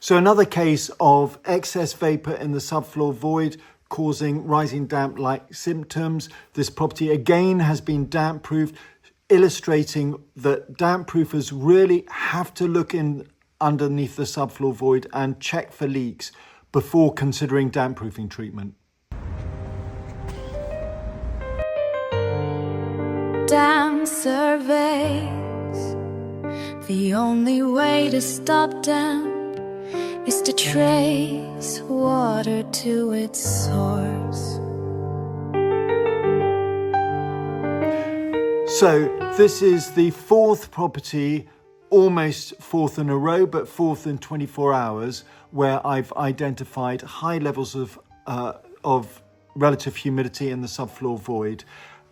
So another case of excess vapor in the subfloor void causing rising damp-like symptoms. This property again has been damp-proofed, illustrating that damp-proofers really have to look in underneath the subfloor void and check for leaks before considering damp-proofing treatment. Damp surveys, the only way to stop damp is to trace water to its source. So this is the fourth property, almost fourth in a row, but fourth in 24 hours, where I've identified high levels of relative humidity in the subfloor void.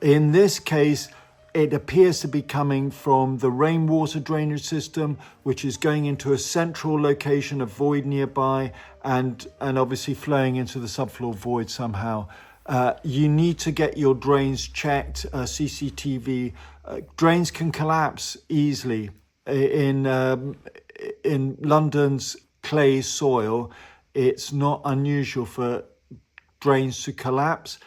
In this case, it appears to be coming from the rainwater drainage system, which is going into a central location, a void nearby, and obviously flowing into the subfloor void somehow. You need to get your drains checked, CCTV. Drains can collapse easily. In London's clay soil, it's not unusual for drains to collapse.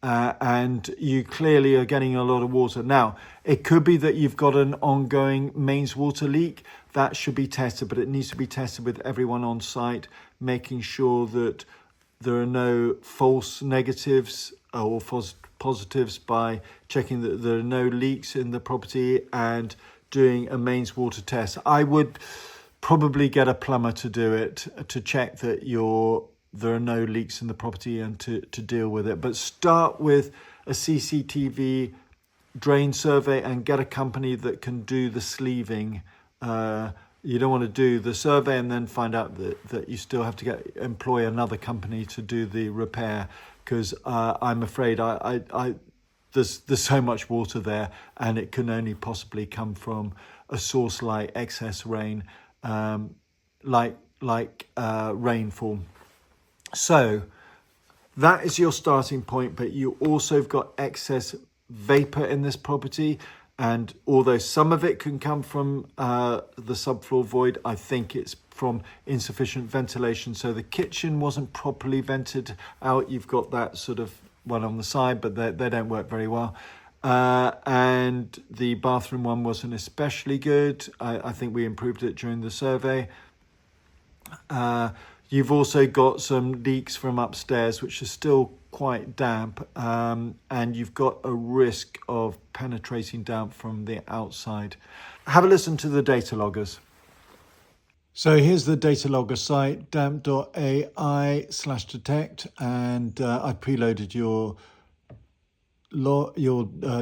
And you clearly are getting a lot of water. Now, it could be that you've got an ongoing mains water leak. That should be tested, but it needs to be tested with everyone on site, making sure that there are no false negatives or false positives by checking that there are no leaks in the property and doing a mains water test. I would probably get a plumber to do it, to check that there are no leaks in the property and to deal with it. But start with a CCTV drain survey and get a company that can do the sleeving. You don't want to do the survey and then find out that you still have to employ another company to do the repair, because I'm afraid there's so much water there, and it can only possibly come from a source like excess rain, like rainfall. So that is your starting point, but you also have got excess vapor in this property. And although some of it can come from the subfloor void, I think it's from insufficient ventilation. So the kitchen wasn't properly vented out. You've got that sort of one on the side, but they don't work very well. And the bathroom one wasn't especially good. I think we improved it during the survey. You've also got some leaks from upstairs, which are still quite damp, and you've got a risk of penetrating damp from the outside. Have a listen to the data loggers. So here's the data logger site, damp.ai/detect, and I preloaded your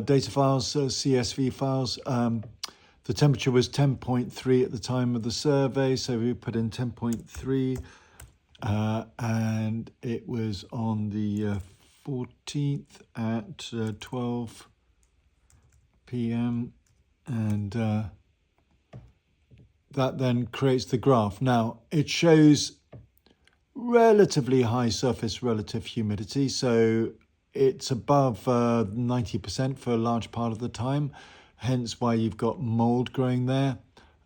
data files, CSV files. The temperature was 10.3 at the time of the survey, so we put in 10.3. And it was on the 14th at 12 p.m. and that then creates the graph. Now, it shows relatively high surface relative humidity, so it's above 90% for a large part of the time, hence why you've got mould growing there.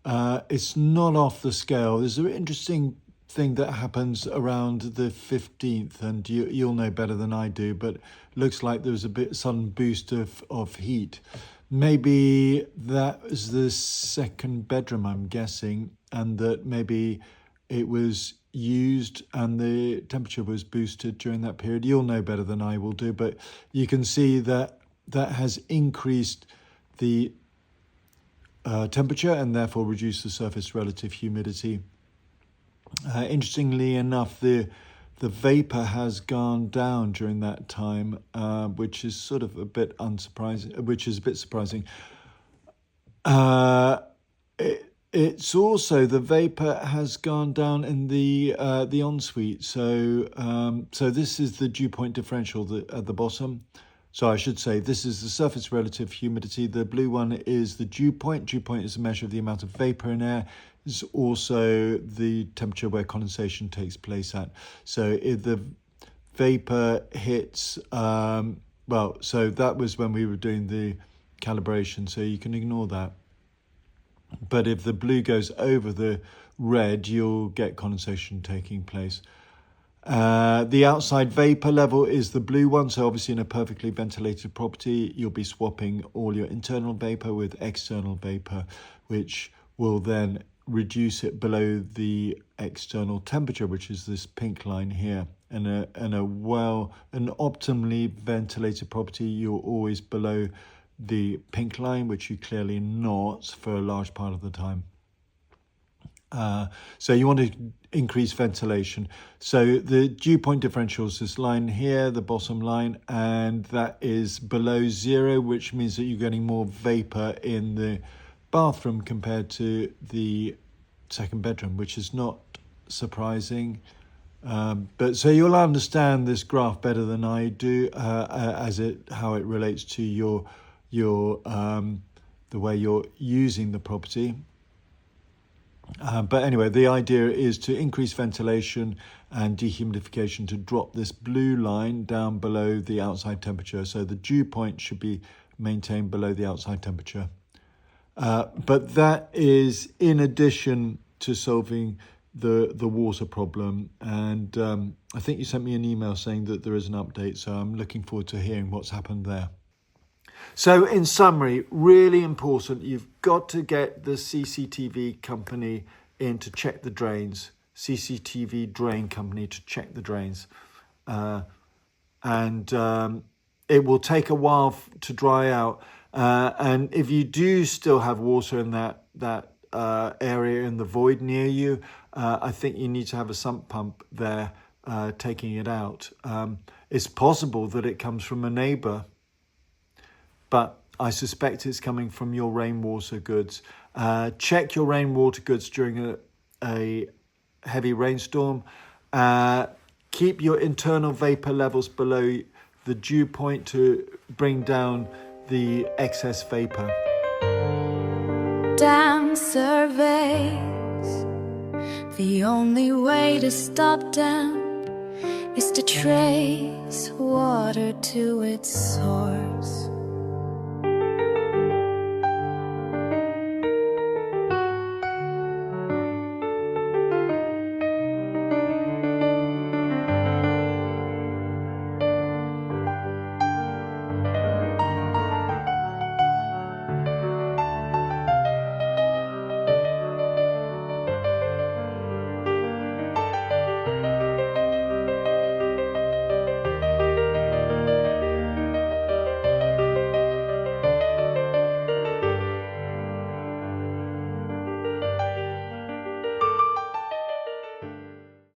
It's not off the scale. There's an interesting thing that happens around the 15th, and you'll know better than I do, but looks like there was a bit sudden boost of heat. Maybe that was the second bedroom, I'm guessing, and that maybe it was used and the temperature was boosted during that period. You'll know better than I will do, but you can see that has increased the temperature and therefore reduced the surface relative humidity. Interestingly enough, the vapor has gone down during that time, which is sort of a bit unsurprising, which is a bit surprising. It's also, the vapor has gone down in the ensuite. So this is the dew point differential at the bottom. So I should say this is the surface relative humidity. The blue one is the dew point. Dew point is a measure of the amount of vapor in air. It's also the temperature where condensation takes place at. So if the vapor hits, so that was when we were doing the calibration, so you can ignore that. But if the blue goes over the red, you'll get condensation taking place. The outside vapor level is the blue one. So obviously in a perfectly ventilated property, you'll be swapping all your internal vapor with external vapor, which will then reduce it below the external temperature, which is this pink line here. And an optimally ventilated property, you're always below the pink line, which you're clearly not for a large part of the time. So you want to increase ventilation. So the dew point differential is this line here, the bottom line, and that is below 0, which means that you're getting more vapor in the bathroom compared to the second bedroom, which is not surprising. But so you'll understand this graph better than I do, how it relates to your the way you're using the property. But anyway, the idea is to increase ventilation and dehumidification to drop this blue line down below the outside temperature. So the dew point should be maintained below the outside temperature. But that is in addition to solving the water problem. And I think you sent me an email saying that there is an update. So I'm looking forward to hearing what's happened there. So in summary, really important, you've got to get the CCTV company in to check the drains, CCTV drain company to check the drains. And it will take a while to dry out. And if you do still have water in that area in the void near you, I think you need to have a sump pump there taking it out. It's possible that it comes from a neighbour, but I suspect it's coming from your rainwater goods. Check your rainwater goods during a heavy rainstorm. Keep your internal vapor levels below the dew point to bring down the excess vapor. Dam surveys. The only way to stop damp is to trace water to its source.